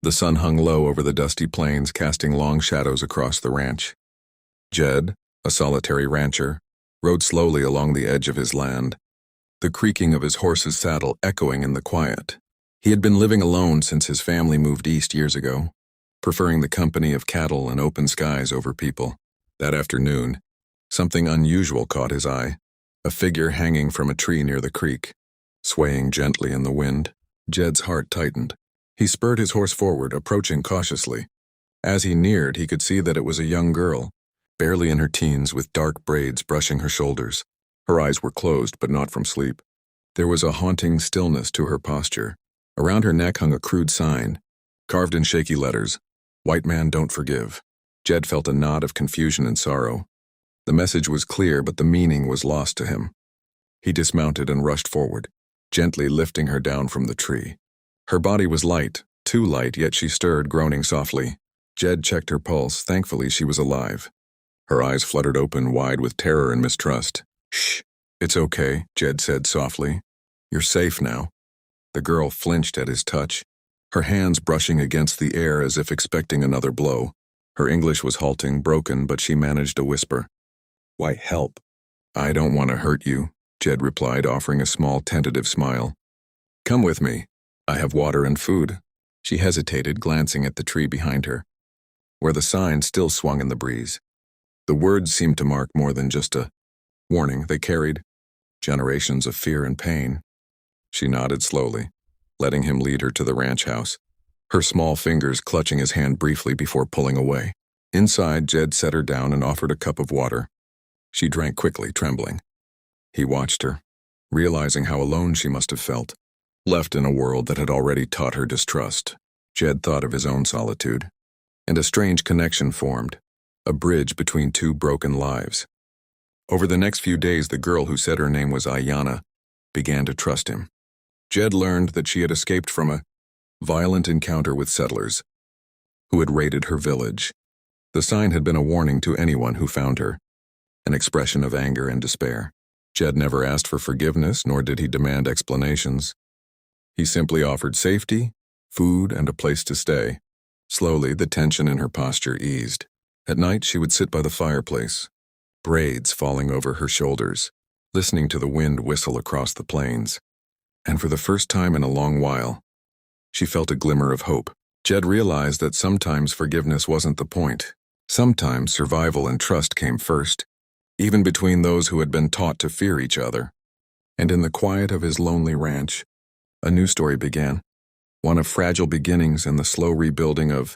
The sun hung low over the dusty plains, casting long shadows across the ranch. Jed, a solitary rancher, rode slowly along the edge of his land, the creaking of his horse's saddle echoing in the quiet. He had been living alone since his family moved east years ago, preferring the company of cattle and open skies over people. That afternoon, something unusual caught his eye, a figure hanging from a tree near the creek, swaying gently in the wind. Jed's heart tightened. He spurred his horse forward, approaching cautiously. As he neared, he could see that it was a young girl, barely in her teens, with dark braids brushing her shoulders. Her eyes were closed, but not from sleep. There was a haunting stillness to her posture. Around her neck hung a crude sign, carved in shaky letters, "White man don't forgive." Jed felt a knot of confusion and sorrow. The message was clear, but the meaning was lost to him. He dismounted and rushed forward, gently lifting her down from the tree. Her body was light, too light, yet she stirred, groaning softly. Jed checked her pulse. Thankfully, she was alive. Her eyes fluttered open, wide with terror and mistrust. "Shh, it's okay," Jed said softly. "You're safe now." The girl flinched at his touch, her hands brushing against the air as if expecting another blow. Her English was halting, broken, but she managed a whisper. "Why, help." "I don't want to hurt you," Jed replied, offering a small, tentative smile. "Come with me. I have water and food." She hesitated, glancing at the tree behind her, where the sign still swung in the breeze. The words seemed to mark more than just a warning. They carried generations of fear and pain. She nodded slowly, letting him lead her to the ranch house, her small fingers clutching his hand briefly before pulling away. Inside, Jed set her down and offered a cup of water. She drank quickly, trembling. He watched her, realizing how alone she must have felt, left in a world that had already taught her distrust. Jed thought of his own solitude, and a strange connection formed, a bridge between two broken lives. Over the next few days, the girl who said her name was Ayanna began to trust him. Jed learned that she had escaped from a violent encounter with settlers who had raided her village. The sign had been a warning to anyone who found her, an expression of anger and despair. Jed never asked for forgiveness, nor did he demand explanations. He simply offered safety, food, and a place to stay. Slowly, the tension in her posture eased. At night, she would sit by the fireplace, braids falling over her shoulders, listening to the wind whistle across the plains. And for the first time in a long while, she felt a glimmer of hope. Jed realized that sometimes forgiveness wasn't the point. Sometimes survival and trust came first, even between those who had been taught to fear each other. And in the quiet of his lonely ranch, a new story began, one of fragile beginnings and the slow rebuilding of